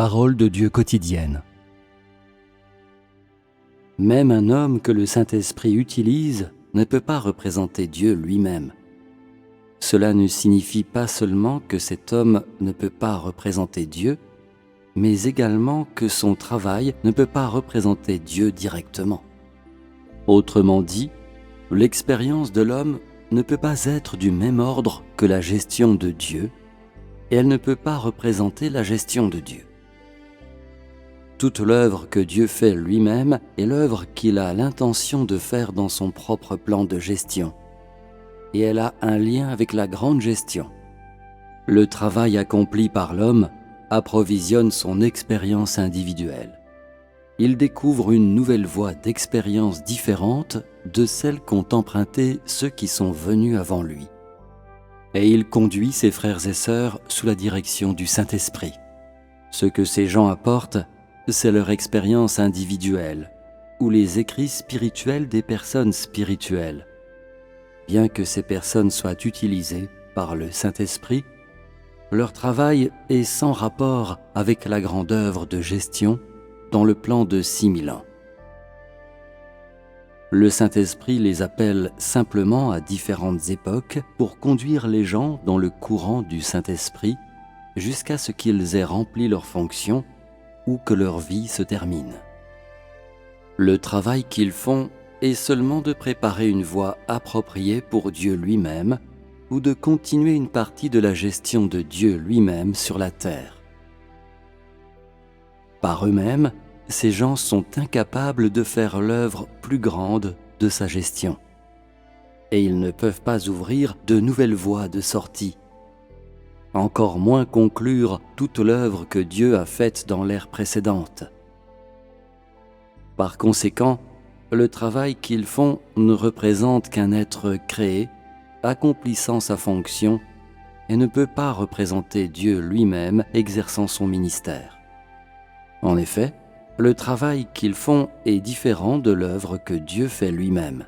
Parole de Dieu quotidienne. Même un homme que le Saint-Esprit utilise ne peut pas représenter Dieu lui-même. Cela ne signifie pas seulement que cet homme ne peut pas représenter Dieu, mais également que son travail ne peut pas représenter Dieu directement. Autrement dit, l'expérience de l'homme ne peut pas être du même ordre que la gestion de Dieu, et elle ne peut pas représenter la gestion de Dieu. Toute l'œuvre que Dieu fait lui-même est l'œuvre qu'il a l'intention de faire dans son propre plan de gestion, et elle a un lien avec la grande gestion. Le travail accompli par l'homme approvisionne son expérience individuelle. Il découvre une nouvelle voie d'expérience différente de celle qu'ont empruntée ceux qui sont venus avant lui. Et il conduit ses frères et sœurs sous la direction du Saint-Esprit. Ce que ces gens apportent, c'est leur expérience individuelle, ou les écrits spirituels des personnes spirituelles. Bien que ces personnes soient utilisées par le Saint-Esprit, leur travail est sans rapport avec la grande œuvre de gestion dans le plan de 6000 ans. Le Saint-Esprit les appelle simplement à différentes époques pour conduire les gens dans le courant du Saint-Esprit jusqu'à ce qu'ils aient rempli leur fonction ou que leur vie se termine. Le travail qu'ils font est seulement de préparer une voie appropriée pour Dieu lui-même ou de continuer une partie de la gestion de Dieu lui-même sur la terre. Par eux-mêmes, ces gens sont incapables de faire l'œuvre plus grande de sa gestion. Et ils ne peuvent pas ouvrir de nouvelles voies de sortie, encore moins conclure toute l'œuvre que Dieu a faite dans l'ère précédente. Par conséquent, le travail qu'ils font ne représente qu'un être créé, accomplissant sa fonction, et ne peut pas représenter Dieu lui-même exerçant son ministère. En effet, le travail qu'ils font est différent de l'œuvre que Dieu fait lui-même.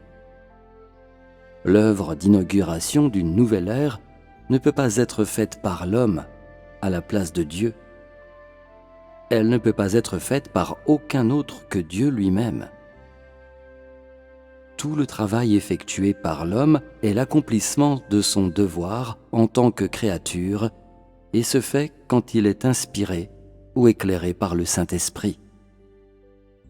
L'œuvre d'inauguration d'une nouvelle ère ne peut pas être faite par l'homme à la place de Dieu. Elle ne peut pas être faite par aucun autre que Dieu lui-même. Tout le travail effectué par l'homme est l'accomplissement de son devoir en tant que créature et se fait quand il est inspiré ou éclairé par le Saint-Esprit.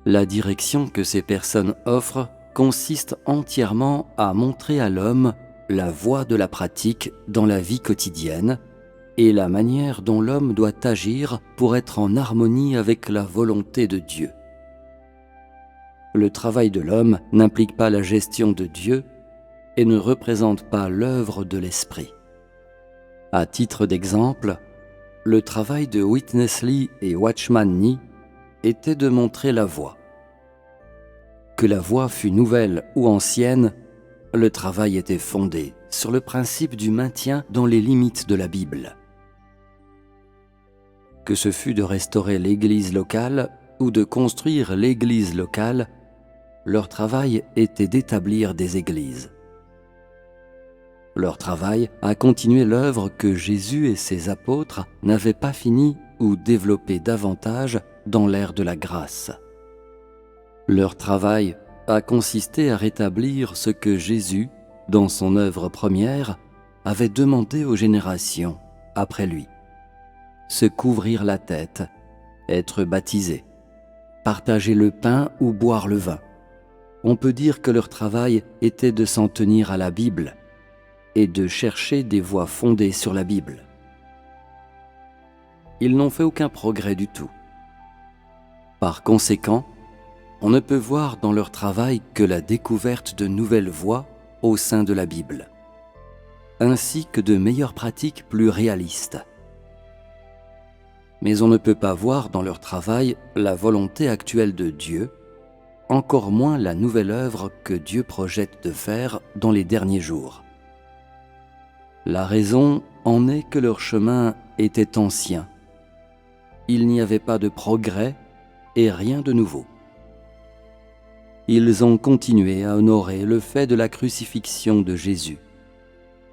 La direction que ces personnes offrent consiste entièrement à montrer à l'homme la voie de la pratique dans la vie quotidienne et la manière dont l'homme doit agir pour être en harmonie avec la volonté de Dieu. Le travail de l'homme n'implique pas la gestion de Dieu et ne représente pas l'œuvre de l'Esprit. À titre d'exemple, le travail de Witness Lee et Watchman Nee était de montrer la voie. Que la voie fût nouvelle ou ancienne, le travail était fondé sur le principe du maintien dans les limites de la Bible. Que ce fût de restaurer l'Église locale ou de construire l'Église locale, leur travail était d'établir des églises. Leur travail a continué l'œuvre que Jésus et ses apôtres n'avaient pas finie ou développée davantage dans l'ère de la grâce. Leur travail a consisté à rétablir ce que Jésus, dans son œuvre première, avait demandé aux générations après lui. Se couvrir la tête, être baptisé, partager le pain ou boire le vin. On peut dire que leur travail était de s'en tenir à la Bible et de chercher des voies fondées sur la Bible. Ils n'ont fait aucun progrès du tout. Par conséquent, on ne peut voir dans leur travail que la découverte de nouvelles voies au sein de la Bible, ainsi que de meilleures pratiques plus réalistes. Mais on ne peut pas voir dans leur travail la volonté actuelle de Dieu, encore moins la nouvelle œuvre que Dieu projette de faire dans les derniers jours. La raison en est que leur chemin était ancien. Il n'y avait pas de progrès et rien de nouveau. Ils ont continué à honorer le fait de la crucifixion de Jésus,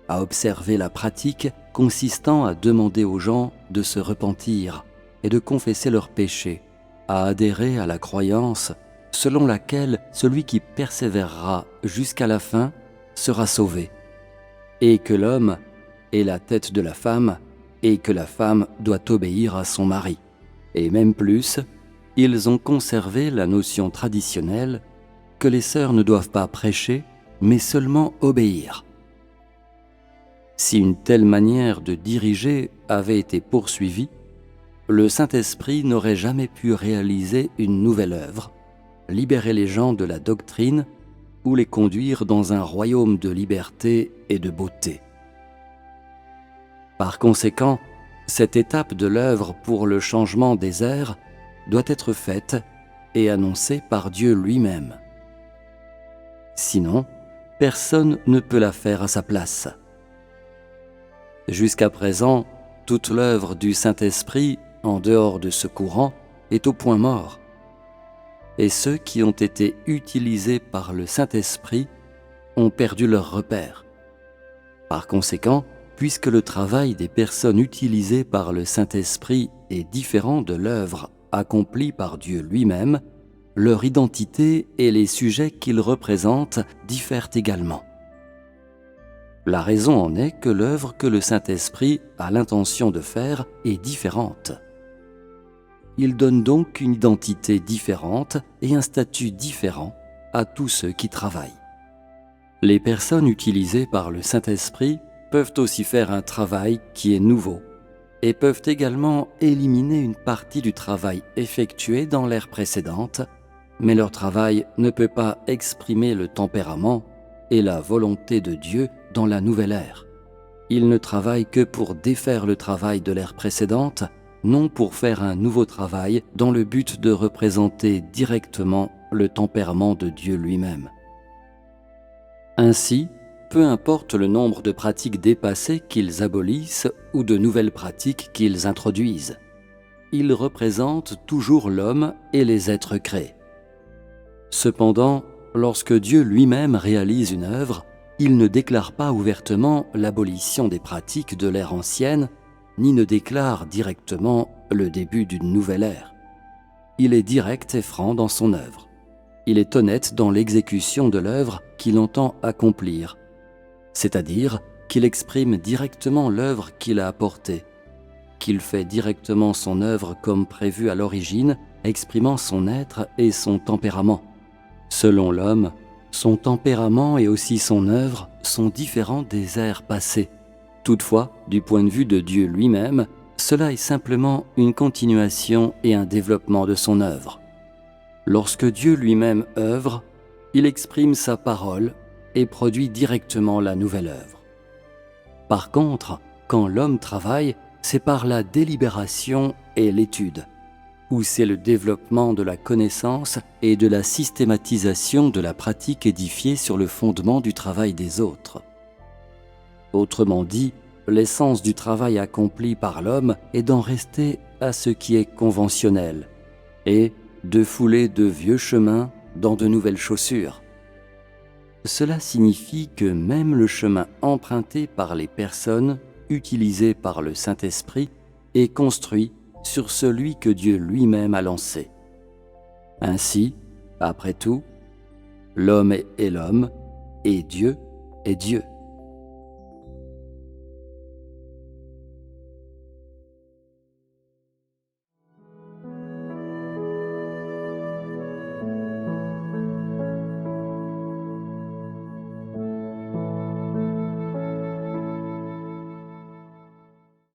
à observer la pratique consistant à demander aux gens de se repentir est de confesser leurs péchés, à adhérer à la croyance selon laquelle celui qui persévérera jusqu'à la fin sera sauvé, et que l'homme est la tête de la femme, et que la femme doit obéir à son mari. Et même plus, ils ont conservé la notion traditionnelle que les sœurs ne doivent pas prêcher, mais seulement obéir. Si une telle manière de diriger avait été poursuivie, le Saint-Esprit n'aurait jamais pu réaliser une nouvelle œuvre, libérer les gens de la doctrine ou les conduire dans un royaume de liberté et de beauté. Par conséquent, cette étape de l'œuvre pour le changement des ères doit être faite et annoncée par Dieu lui-même. Sinon, personne ne peut la faire à sa place. Jusqu'à présent, toute l'œuvre du Saint-Esprit, en dehors de ce courant, est au point mort. Et ceux qui ont été utilisés par le Saint-Esprit ont perdu leur repère. Par conséquent, puisque le travail des personnes utilisées par le Saint-Esprit est différent de l'œuvre accomplie par Dieu lui-même, leur identité et les sujets qu'ils représentent diffèrent également. La raison en est que l'œuvre que le Saint-Esprit a l'intention de faire est différente. Il donne donc une identité différente et un statut différent à tous ceux qui travaillent. Les personnes utilisées par le Saint-Esprit peuvent aussi faire un travail qui est nouveau et peuvent également éliminer une partie du travail effectué dans l'ère précédente, mais leur travail ne peut pas exprimer le tempérament et la volonté de Dieu dans la nouvelle ère. Ils ne travaillent que pour défaire le travail de l'ère précédente, non pour faire un nouveau travail dans le but de représenter directement le tempérament de Dieu lui-même. Ainsi, peu importe le nombre de pratiques dépassées qu'ils abolissent ou de nouvelles pratiques qu'ils introduisent, ils représentent toujours l'homme et les êtres créés. Cependant, lorsque Dieu lui-même réalise une œuvre, il ne déclare pas ouvertement l'abolition des pratiques de l'ère ancienne, ni ne déclare directement le début d'une nouvelle ère. Il est direct et franc dans son œuvre. Il est honnête dans l'exécution de l'œuvre qu'il entend accomplir, c'est-à-dire qu'il exprime directement l'œuvre qu'il a apportée, qu'il fait directement son œuvre comme prévu à l'origine, exprimant son être et son tempérament. Selon l'homme, son tempérament et aussi son œuvre sont différents des ères passées. Toutefois, du point de vue de Dieu lui-même, cela est simplement une continuation et un développement de son œuvre. Lorsque Dieu lui-même œuvre, il exprime sa parole et produit directement la nouvelle œuvre. Par contre, quand l'homme travaille, c'est par la délibération et l'étude, où c'est le développement de la connaissance et de la systématisation de la pratique édifiée sur le fondement du travail des autres. Autrement dit, l'essence du travail accompli par l'homme est d'en rester à ce qui est conventionnel et de fouler de vieux chemins dans de nouvelles chaussures. Cela signifie que même le chemin emprunté par les personnes utilisées par le Saint-Esprit est construit sur celui que Dieu lui-même a lancé. Ainsi, après tout, l'homme est l'homme et Dieu est Dieu.